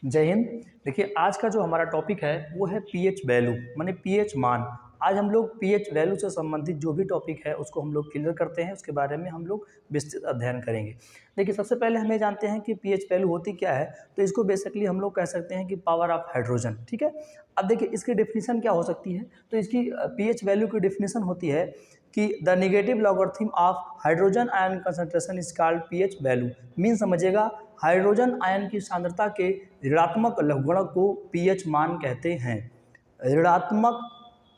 जय हिंद। देखिए आज का जो हमारा टॉपिक है वो है पीएच वैल्यू माने पीएच मान। आज हम लोग पीएच वैल्यू से संबंधित जो भी टॉपिक है उसको हम लोग क्लियर करते हैं, उसके बारे में हम लोग विस्तृत अध्ययन करेंगे। देखिए सबसे पहले हमें जानते हैं कि पीएच वैल्यू होती क्या है। तो इसको बेसिकली हम लोग कह सकते हैं कि पावर ऑफ हाइड्रोजन। ठीक है, अब देखिए इसकी डेफिनेशन क्या हो सकती है। तो इसकी पीएच वैल्यू की डेफिनेशन होती है कि the negative logarithm of hydrogen ion concentration is called pH value. Mean समझिएगा, हाइड्रोजन आयन की सांद्रता के ऋणात्मक लघुगणक को पीएच मान कहते हैं। ऋणात्मक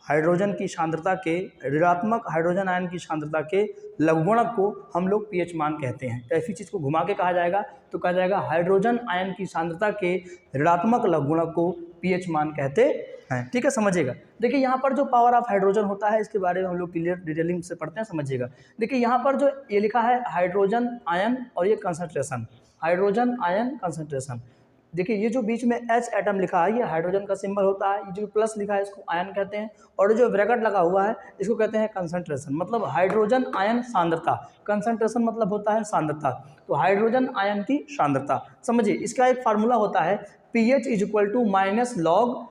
हाइड्रोजन की सांद्रता के ऋणात्मक हाइड्रोजन आयन की सांद्रता के लघुगणक को हम लोग पीएच मान कहते हैं। ऐसी चीज़ को घुमा के कहा जाएगा तो कहा जाएगा हाइड्रोजन आयन की सांद्रता के ऋणात्मक लघुगणक को पीएच मान कहते हैं। ठीक है, समझिएगा। देखिए यहाँ पर जो पावर ऑफ हाइड्रोजन होता है इसके बारे में हम लोग क्लियर डिटेलिंग से पढ़ते हैं, समझिएगा। देखिए यहाँ पर जो ये लिखा है हाइड्रोजन आयन और ये कंसंट्रेशन, हाइड्रोजन आयन कंसंट्रेशन। देखिए ये जो बीच में H एटम लिखा है ये हाइड्रोजन का सिंबल होता है, ये जो प्लस लिखा है इसको आयन कहते हैं, और जो ब्रैकेट लगा हुआ है इसको कहते हैं कंसंट्रेशन। मतलब हाइड्रोजन आयन सांद्रता, कंसंट्रेशन मतलब होता है सांद्रता। तो हाइड्रोजन आयन की सांद्रता समझिए, इसका एक फार्मूला होता है pH is equal to minus log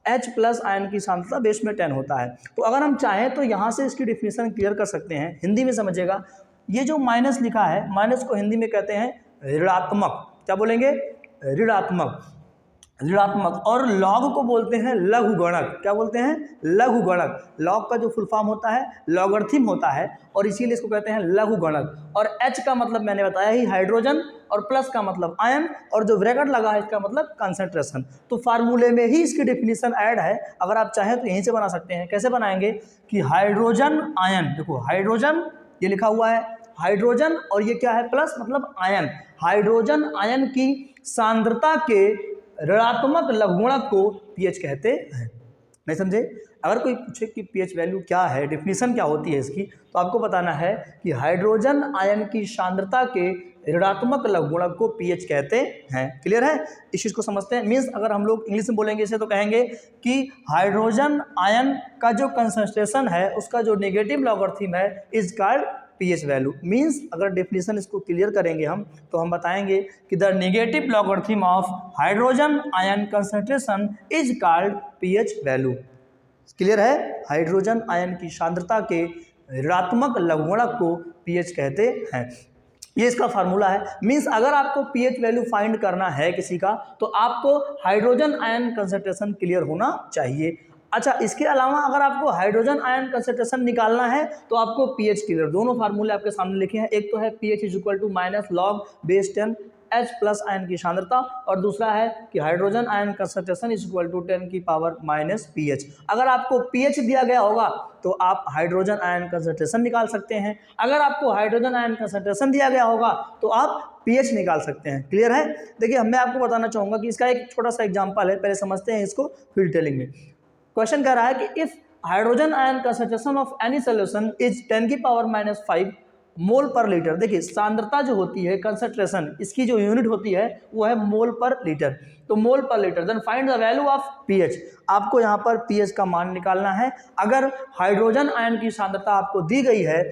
H plus ion की सांद्रता बेस में 10 होता है। तो अगर हम चाहें तो यहाँ से इसकी डिफिनेशन क्लियर कर सकते हैं। हिंदी में समझिएगा, ये जो माइनस लिखा है माइनस को हिंदी में कहते हैं ऋणात्मक। क्या बोलेंगे? ऋणात्मक। ऋणात्मक। और लॉग को बोलते हैं लघुगणक। क्या बोलते हैं? लघुगणक। लॉग का जो फुल फॉर्म होता है लॉगरिथम होता है और इसीलिए इसको कहते हैं लघुगणक। और H का मतलब मैंने बताया ही हाइड्रोजन, और प्लस का मतलब आयन, और जो ब्रैकेट लगा है इसका मतलब कंसंट्रेशन। तो फार्मूले में ही इसकी डेफिनेशन ऐड है। अगर आप चाहें तो यहीं से बना सकते हैं। कैसे बनाएंगे कि हाइड्रोजन आयन, देखो हाइड्रोजन ये लिखा हुआ है हाइड्रोजन, और ये क्या है प्लस मतलब आयन। हाइड्रोजन आयन की सांद्रता के ऋणात्मक लघुगणक को पीएच कहते हैं। नहीं समझे? अगर कोई पूछे कि पीएच वैल्यू क्या है, डेफिनेशन क्या होती है इसकी, तो आपको बताना है कि हाइड्रोजन आयन की सांद्रता के ऋणात्मक लघुगणक को पीएच कहते हैं। क्लियर है? इस चीज़ को समझते हैं। मीन्स अगर हम लोग इंग्लिश में बोलेंगे इसे तो कहेंगे कि हाइड्रोजन आयन का जो कंसंट्रेशन है उसका जो नेगेटिव लॉगरिथम है is called pH value. Means अगर डेफिनेशन इसको क्लियर करेंगे हम तो हम बताएंगे कि the negative logarithm of hydrogen ion concentration is called pH value. Clear है? हाइड्रोजन आयन की सांद्रता के ऋणात्मक लघुगणक को पीएच कहते हैं। ये इसका फार्मूला है। मीन्स अगर आपको पीएच वैल्यू फाइंड करना है किसी का तो आपको हाइड्रोजन आयन कंसंट्रेशन क्लियर होना चाहिए। अच्छा, इसके अलावा अगर आपको हाइड्रोजन आयन कंसंट्रेशन निकालना है तो आपको पीएच क्लियर, दोनों फार्मूले आपके सामने लिखे हैं। एक तो है pH is equal to minus log base 10 H plus ion की सांद्रता, और दूसरा है कि hydrogen ion concentration is equal to 10 की पावर माइनस पीएच। अगर आपको पीएच दिया गया होगा तो आप हाइड्रोजन आयन कंसंट्रेशन निकाल सकते हैं। अगर आपको हाइड्रोजन आयन कंसंट्रेशन दिया गया होगा तो आप पीएच निकाल सकते हैं। क्लियर है? देखिए मैं आपको बताना चाहूँगा कि इसका एक छोटा सा एग्जाम्पल है, पहले समझते हैं इसको फिर डिटेलिंग में। क्वेश्चन कह रहा है कि if hydrogen ion concentration of any solution is 10 की पावर माइनस 5 मोल पर लीटर। देखिए सांद्रता जो होती है कंसंट्रेशन, इसकी जो यूनिट होती है वो है मोल पर लीटर। तो मोल पर litre, then find the value of pH. आपको यहाँ पर पीएच का मान निकालना है। अगर हाइड्रोजन आयन की सांद्रता आपको दी गई है,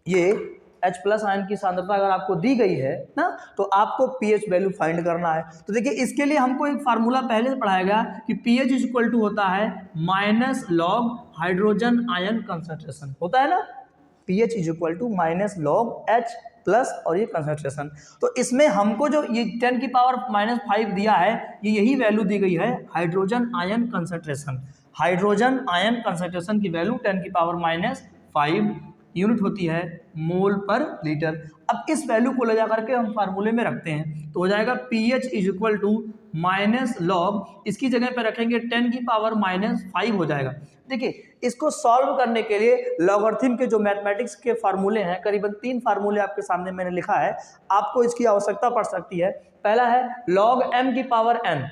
ये H प्लस आयन की सांद्रता अगर आपको दी गई है ना, तो आपको पीएच वैल्यू फाइंड करना है। तो देखिए इसके लिए हमको एक फार्मूला पहले से पढ़ाया गया कि पीएच इज इक्वल टू होता है minus log hydrogen ion concentration, होता है ना। PH is equal to minus log H plus और ये कंसंट्रेशन। तो इसमें हमको जो ये 10 की पावर माइनस 5 दिया है, ये यही वैल्यू दी गई है hydrogen ion concentration. Hydrogen ion concentration की वैल्यू 10 की पावर माइनस 5 यूनिट होती है मोल पर लीटर। अब इस वैल्यू को ले जा करके हम फार्मूले में रखते हैं तो हो जाएगा pH is equal to minus log, इसकी जगह पे रखेंगे 10 की पावर माइनस 5 हो जाएगा। देखिए इसको सॉल्व करने के लिए लॉगरिथम के जो मैथमेटिक्स के फार्मूले हैं, करीबन 3 फार्मूले आपके सामने मैंने लिखा है, आपको इसकी आवश्यकता पड़ सकती है। पहला है log m की पावर n,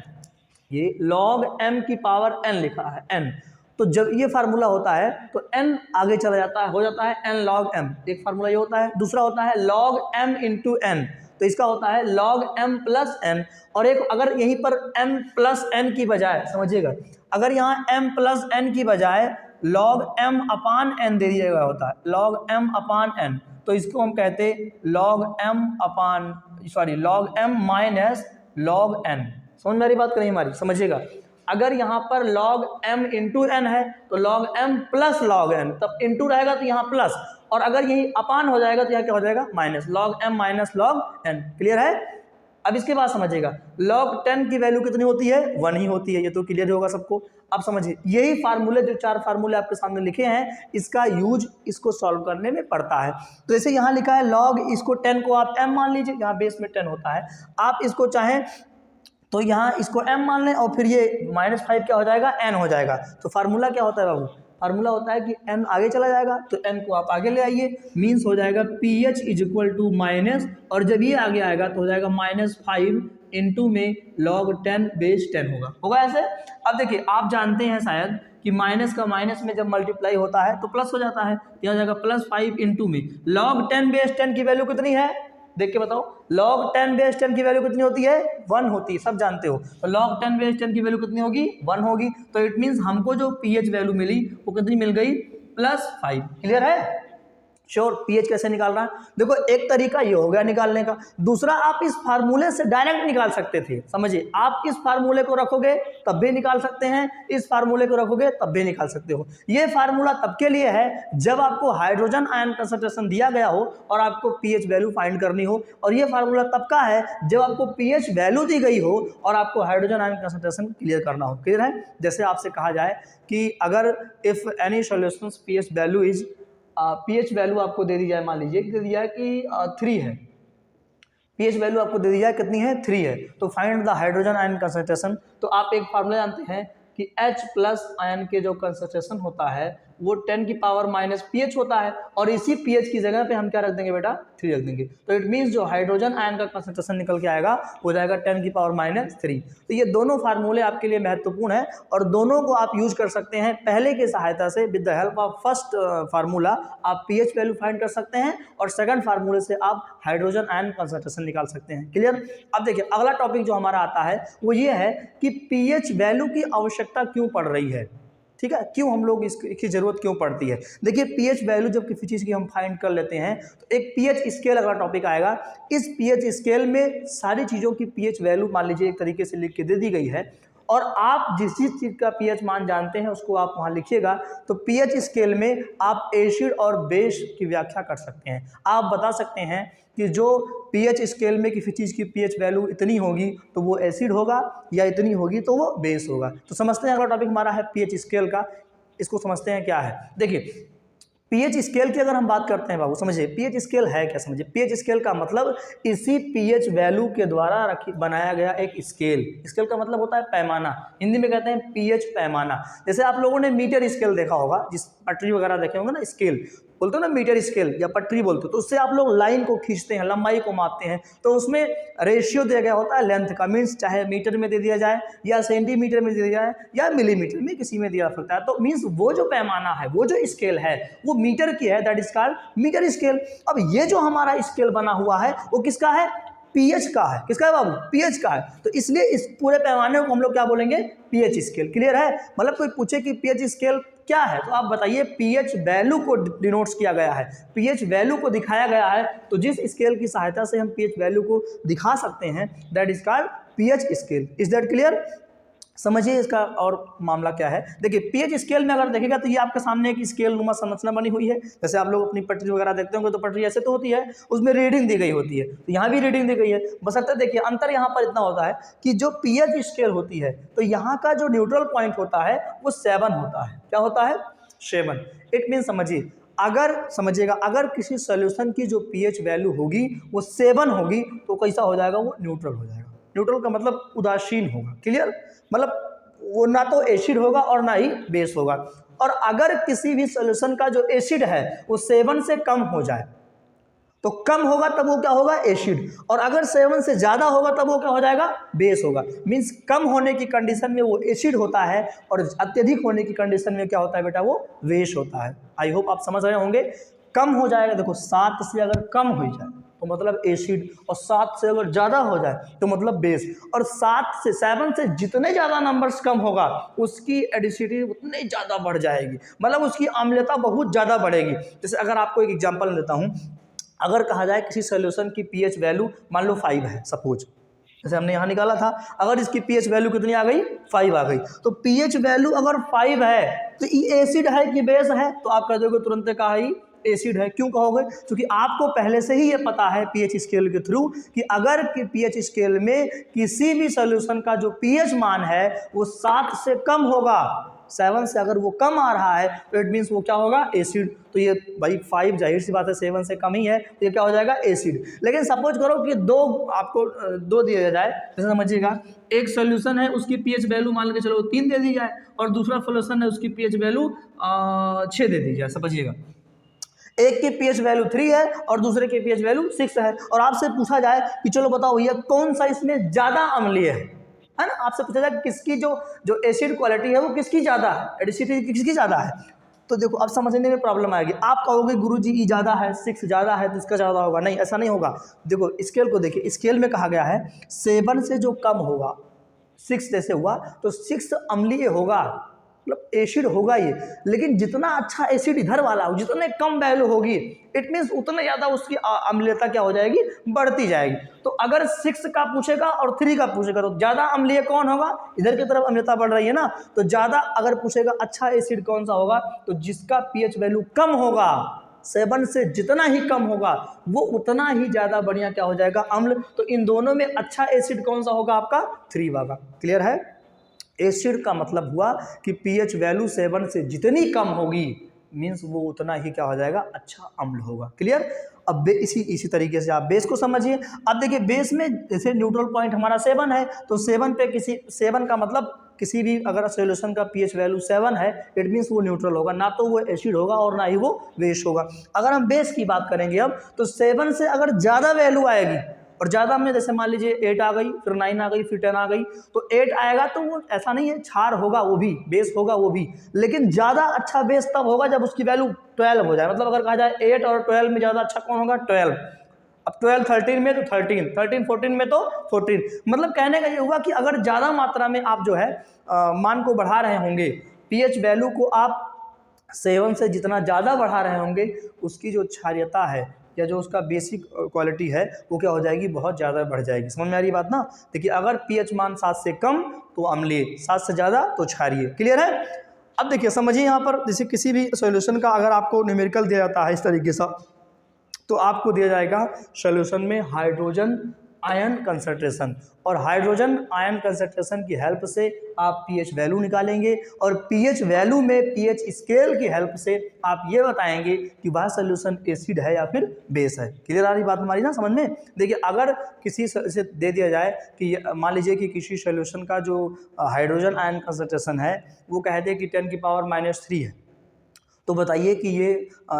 ये log m की पावर n लिखा है n। तो जब ये फार्मूला होता है तो n आगे चला जाता है, हो जाता है n log m, एक फार्मूला ये होता है। दूसरा होता है log m इंटू n, तो इसका होता है log m प्लस n। और एक अगर यहीं पर m प्लस n की बजाय, समझिएगा, अगर यहाँ m प्लस n की बजाय log m अपान n दे दिया गया होता है, log m अपान n, तो इसको हम कहते log m minus log n। समझ में आ रही बात करें हमारी, समझिएगा। अगर यहाँ पर log m इंटू एन है तो log m plus log n, तब इंटू रहेगा तो यहाँ प्लस, और अगर यही अपान हो जाएगा तो यहाँ क्या हो जाएगा minus, log m minus log n। Clear है? अब इसके बाद समझिएगा log 10 की वैल्यू कितनी होती है, 1 ही होती है, ये तो क्लियर होगा सबको। अब समझिए यही फार्मूले, जो 4 फार्मूले आपके सामने लिखे हैं, इसका यूज इसको सॉल्व करने में पड़ता है। तो जैसे यहाँ लिखा है log, इसको 10 को आप m मान लीजिए, यहाँ बेस में 10 होता है, आप इसको चाहें तो यहाँ इसको m मान लें, और फिर ये -5 क्या हो जाएगा, n हो जाएगा। तो फार्मूला क्या होता है बाबू, फार्मूला होता है कि n आगे चला जाएगा तो n को आप आगे ले आइए, मीन्स हो जाएगा pH is equal to minus, और जब ये आगे आएगा तो हो जाएगा -5 इंटू में log 10 बेस 10 होगा ऐसे। अब देखिए आप जानते हैं शायद कि माइनस का माइनस में जब मल्टीप्लाई होता है तो प्लस हो जाता है, यह हो जाएगा +5 इंटू में log 10 बेस 10 की वैल्यू कितनी है, देख के बताओ। log 10 बेस 10 की वैल्यू कितनी होती है, 1 होती है, सब जानते हो। तो log 10 बेस 10 की वैल्यू कितनी होगी, 1 होगी। तो इट मीन्स हमको जो pH वैल्यू मिली वो कितनी मिल गई, +5। क्लियर है? श्योर। pH कैसे निकालना है, देखो एक तरीका ये हो गया निकालने का, दूसरा आप इस फार्मूले से डायरेक्ट निकाल सकते थे। समझिए, आप इस फार्मूले को रखोगे तब भी निकाल सकते हैं, इस फार्मूले को रखोगे तब भी निकाल सकते हो। ये फार्मूला तब के लिए है जब आपको हाइड्रोजन आयन कंसंट्रेशन दिया गया हो और आपको pH वैल्यू फाइंड करनी हो, और ये फार्मूला तब का है जब आपको pH वैल्यू दी गई हो और आपको हाइड्रोजन आयन कंसंट्रेशन क्लियर करना हो। क्लियर है? जैसे आपसे कहा जाए कि अगर if any solution pH value is pH value आपको दे दी जाए, मान लीजिए दे दिया है कि 3 है, pH वैल्यू आपको दे दी जाए कितनी है, 3 है, तो find the hydrogen ion concentration. तो आप एक फार्मूला जानते हैं कि H प्लस आयन के जो कंसंट्रेशन होता है वो 10 की पावर माइनस pH होता है, और इसी pH की जगह पे हम क्या रख देंगे बेटा, 3 रख देंगे। तो इट मीन्स जो हाइड्रोजन आयन का कंसंट्रेशन निकल के आएगा हो जाएगा 10 की पावर -3। तो ये दोनों फार्मूले आपके लिए महत्वपूर्ण है, और दोनों को आप यूज कर सकते हैं। पहले की सहायता से with the help of first formula आप pH वैल्यू फाइंड कर सकते हैं, और सेकंड फार्मूले से आप हाइड्रोजन आयन कंसंट्रेशन निकाल सकते हैं। क्लियर? अब देखिए अगला टॉपिक जो हमारा आता है वो ये है कि pH वैल्यू की आवश्यकता क्यों पड़ रही है। ठीक है, क्यों हम लोग इसकी जरूरत क्यों पड़ती है। देखिए pH वैल्यू जब किसी चीज़ की हम फाइंड कर लेते हैं तो एक pH स्केल अगला टॉपिक आएगा। इस pH स्केल में सारी चीज़ों की pH वैल्यू मान लीजिए एक तरीके से लिख के दे दी गई है, और आप जिस चीज़ का pH मान जानते हैं उसको आप वहाँ लिखिएगा। तो pH स्केल में आप एसिड और बेस की व्याख्या कर सकते हैं। आप बता सकते हैं कि जो pH स्केल में किसी चीज़ की pH वैल्यू इतनी होगी तो वो एसिड होगा, या इतनी होगी तो वो बेस होगा। तो समझते हैं अगला टॉपिक हमारा है pH स्केल का, इसको समझते हैं क्या है। देखिए pH स्केल की अगर हम बात करते हैं बाबू, समझिए pH स्केल है क्या। समझिए pH स्केल का मतलब इसी pH वैल्यू के द्वारा बनाया गया एक स्केल। स्केल का मतलब होता है पैमाना, हिंदी में कहते हैं pH पैमाना। जैसे आप लोगों ने मीटर स्केल देखा होगा, जिस पटरी वगैरह देखे होंगे ना, स्केल बोलते हो ना, मीटर स्केल या पटरी बोलते हो, तो उससे आप लोग लाइन को खींचते हैं, लंबाई को मापते हैं, तो उसमें रेशियो दिया गया होता है लेंथ का, मीन्स चाहे मीटर में दे दिया जाए या सेंटीमीटर में दे दिया जाए या मिलीमीटर में किसी में दिया सकता है। तो मीन्स वो जो पैमाना है, वो जो स्केल है वो मीटर की है, that is called metre scale. अब ये जो हमारा स्केल बना हुआ है वो किसका है, pH का है। किसका है बाबू, pH का है। तो इसलिए इस पूरे पैमाने को हम लोग क्या बोलेंगे, pH स्केल। क्लियर है? मतलब कोई पूछे कि pH स्केल क्या है तो आप बताइए pH वैल्यू को डिनोट्स किया गया है, pH वैल्यू को दिखाया गया है। तो जिस स्केल की सहायता से हम pH वैल्यू को दिखा सकते हैं that is called pH scale. Is that clear? समझिए इसका और मामला क्या है। देखिए pH स्केल में अगर देखेगा तो ये आपके सामने एक स्केल नुमा संरचना बनी हुई है। जैसे आप लोग अपनी पटरी वगैरह देखते होंगे तो पटरी ऐसे तो होती है, उसमें रीडिंग दी गई होती है, तो यहाँ भी रीडिंग दी गई है। बशर्ते देखिए अंतर यहाँ पर इतना होता है कि जो pH स्केल होती है तो यहाँ का जो न्यूट्रल पॉइंट होता है वो 7 होता है। क्या होता है, 7। इट मीन समझिए, अगर समझिएगा अगर किसी सॉल्यूशन की जो pH वैल्यू होगी वो 7 होगी तो कैसा हो जाएगा, वो न्यूट्रल हो जाएगा। न्यूट्रल का मतलब उदासीन होगा। क्लियर? मतलब वो ना तो एसिड होगा और ना ही बेस होगा। और अगर किसी भी सॉल्यूशन का जो एसिड है वो 7 से कम हो जाए तो कम होगा तब वो क्या होगा, एसिड, और अगर 7 से ज़्यादा होगा तब वो क्या हो जाएगा, बेस होगा। मीन्स कम होने की कंडीशन में वो एसिड होता है और अत्यधिक होने की कंडीशन में क्या होता है बेटा, वो बेस होता है। आई होप आप समझ रहे होंगे। कम हो जाएगा, देखो 7 से अगर कम हो जाए तो मतलब एसिड, और 7 से अगर ज़्यादा हो जाए तो मतलब बेस, और 7 से जितने ज़्यादा नंबर्स कम होगा उसकी एडिसिटी उतनी ज़्यादा बढ़ जाएगी, मतलब उसकी अम्लता बहुत ज़्यादा बढ़ेगी। जैसे अगर आपको एक एग्जांपल देता हूँ, अगर कहा जाए किसी सॉल्यूशन की pH वैल्यू मान लो 5 है सपोज, जैसे हमने यहाँ निकाला था, अगर इसकी पीएच वैल्यू कितनी आ गई, 5 आ गई, तो पीएच वैल्यू अगर 5 है तो ये एसिड है कि बेस है, तो आप कह दोगे तुरंत कहा ही एसिड है। क्यों कहोगे? क्योंकि आपको पहले से ही ये पता है पीएच स्केल के थ्रू कि अगर पीएच स्केल में किसी भी सॉल्यूशन का जो पीएच मान है वो 7 से कम होगा, 7 से अगर वो कम आ रहा है तो इट मीन्स वो क्या होगा, एसिड। तो ये भाई 5 जाहिर सी बात है 7 से कम ही है, तो ये क्या हो जाएगा, एसिड। लेकिन सपोज करो कि दो दिया जाए, जैसे समझिएगा एक सॉल्यूशन है उसकी पीएच वैल्यू मान के चलो 3 दे दी जाए, और दूसरा सॉल्यूशन है उसकी पीएच वैल्यू 6 दे दी जाए। समझिएगा एक की पीएच वैल्यू 3 है और दूसरे की पीएच वैल्यू 6 है, और आपसे पूछा जाए कि चलो बताओ भैया कौन सा इसमें ज़्यादा अम्लीय है ना, आपसे पूछा जाए किसकी जो एसिड क्वालिटी है वो किसकी ज़्यादा है, एसिडिटी किसकी ज़्यादा है, तो देखो अब समझने में प्रॉब्लम आएगी। आप कहोगे गुरुजी ई ज़्यादा है, 6 ज़्यादा है तो इसका ज़्यादा होगा, नहीं ऐसा नहीं होगा। देखो स्केल को देखिए, स्केल में कहा गया है 7 से जो कम होगा, 6 जैसे हुआ तो 6 अम्लीय होगा, मतलब एसिड होगा ये। लेकिन जितना अच्छा एसिड इधर वाला हो, जितने कम वैल्यू होगी, इट मीन्स उतने ज़्यादा उसकी अम्लीयता क्या हो जाएगी, बढ़ती जाएगी। तो अगर 6 का पूछेगा और 3 का पूछेगा तो ज़्यादा अम्लीय कौन होगा, इधर की तरफ अम्लीयता बढ़ रही है ना, तो ज़्यादा अगर पूछेगा अच्छा एसिड कौन सा होगा, तो जिसका पीएच वैल्यू कम होगा, 7 से जितना ही कम होगा वो उतना ही ज़्यादा बढ़िया क्या हो जाएगा, अम्ल। तो इन दोनों में अच्छा एसिड कौन सा होगा, आपका 3 होगा। क्लियर है? एसिड का मतलब हुआ कि पीएच वैल्यू 7 से जितनी कम होगी मीन्स वो उतना ही क्या हो जाएगा, अच्छा अम्ल होगा। क्लियर? अब इसी तरीके से आप बेस को समझिए। अब देखिए बेस में जैसे न्यूट्रल पॉइंट हमारा 7 है, तो 7 पे 7 का मतलब किसी भी अगर सॉल्यूशन का पीएच वैल्यू 7 है इट मीन्स वो न्यूट्रल होगा, ना तो वो एसिड होगा और ना ही वो बेस होगा। अगर हम बेस की बात करेंगे अब, तो 7 से अगर ज़्यादा वैल्यू आएगी, और ज़्यादा में जैसे मान लीजिए 8 आ गई, फिर 9 आ गई, फिर 10 आ गई, तो 8 आएगा तो वो ऐसा नहीं है, क्षार होगा वो भी, बेस होगा वो भी, लेकिन ज़्यादा अच्छा बेस तब होगा जब उसकी वैल्यू 12 हो जाए। मतलब अगर कहा जाए 8 और 12 में ज़्यादा अच्छा कौन होगा, 12। अब 12 13 में तो 13 14 में तो 14। मतलब कहने का ये हुआ कि अगर ज़्यादा मात्रा में आप जो है मान को बढ़ा रहे होंगे, पीएच वैल्यू को आप 7 से जितना ज़्यादा बढ़ा रहे होंगे, उसकी जो क्षारीयता है या जो उसका बेसिक क्वालिटी है वो क्या हो जाएगी, बहुत ज़्यादा बढ़ जाएगी। समझ में आ रही बात ना? देखिए अगर पीएच मान 7 से कम तो अम्लीय, 7 से ज़्यादा तो क्षारीय। क्लियर है? अब देखिए समझिए यहाँ पर, जैसे किसी भी सॉल्यूशन का अगर आपको न्यूमेरिकल दिया जाता है इस तरीके से, तो आपको दिया जाएगा सॉल्यूशन में हाइड्रोजन आयन कंसंट्रेशन, और हाइड्रोजन आयन कंसंट्रेशन की हेल्प से आप पीएच वैल्यू निकालेंगे, और पीएच वैल्यू में पीएच स्केल की हेल्प से आप ये बताएंगे कि वह सॉल्यूशन एसिड है या फिर बेस है। क्लियर आ रही बात हमारी ना समझ में? देखिए अगर किसी से दे दिया जाए कि मान लीजिए कि किसी सॉल्यूशन का जो हाइड्रोजन आयन कंसंट्रेशन है वो कहते हैं कि 10⁻³ है, तो बताइए कि ये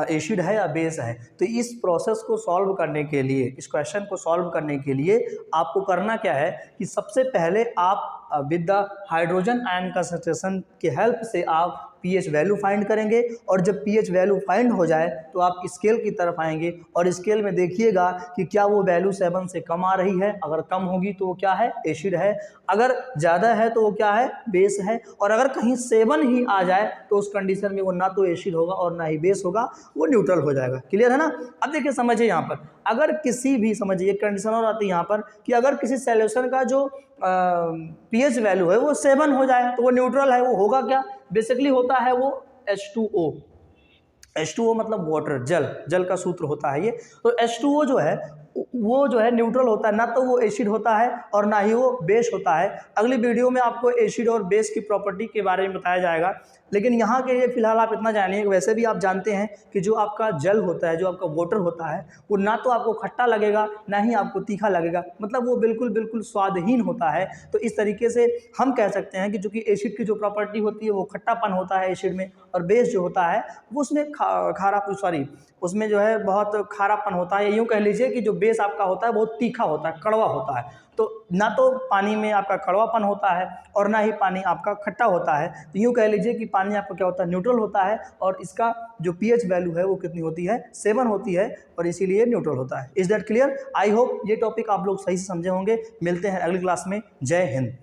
एसिड है या बेस है। तो इस प्रोसेस को सॉल्व करने के लिए, इस क्वेश्चन को सॉल्व करने के लिए आपको करना क्या है कि सबसे पहले आप with the hydrogen ion concentration की हेल्प से आप पीएच वैल्यू फाइंड करेंगे, और जब पीएच वैल्यू फाइंड हो जाए तो आप स्केल की तरफ आएंगे और स्केल में देखिएगा कि क्या वो वैल्यू 7 से कम आ रही है। अगर कम होगी तो वो क्या है, एसिड है। अगर ज़्यादा है तो वो क्या है, बेस है। और अगर कहीं 7 ही आ जाए तो उस कंडीशन में वो ना तो एसिड होगा और ना ही बेस होगा, वो न्यूट्रल हो जाएगा। क्लियर है ना? अब देखिए समझिए यहाँ पर, अगर किसी भी, समझिए एक कंडीशन और आती है यहाँ पर कि अगर किसी सॉल्यूशन का जो पीएच वैल्यू है वो 7 हो जाए तो वो न्यूट्रल है। वो होगा क्या, बेसिकली होता है वो H2O। H2O मतलब वाटर, जल का सूत्र होता है ये। तो H2O जो है वो जो है न्यूट्रल होता है, ना तो वो एसिड होता है और ना ही वो बेस होता है। अगली वीडियो में आपको एसिड और बेस की प्रॉपर्टी के बारे में बताया जाएगा, लेकिन यहाँ के लिए फिलहाल आप इतना जानिए कि वैसे भी आप जानते हैं कि जो आपका जल होता है, जो आपका वाटर होता है, वो ना तो आपको खट्टा लगेगा ना ही आपको तीखा लगेगा, मतलब वो बिल्कुल स्वादहीन होता है। तो इस तरीके से हम कह सकते हैं कि चूँकि एसिड की जो प्रॉपर्टी होती है वो खट्टापन होता है एसिड में, और बेस जो होता है वो उसमें उसमें जो है बहुत खारापन होता है। यूँ कह लीजिए कि जो बेस आपका होता है बहुत तीखा होता है, कड़वा होता है। तो ना तो पानी में आपका कड़वापन होता है और ना ही पानी आपका खट्टा होता है। तो यूँ कह लीजिए कि पानी आपका क्या होता है, न्यूट्रल होता है, और इसका जो पीएच वैल्यू है वो कितनी होती है, 7 होती है, और इसीलिए न्यूट्रल होता है। Is that clear? I hope ये टॉपिक आप लोग सही से समझे होंगे। मिलते हैं अगली क्लास में। जय हिंद।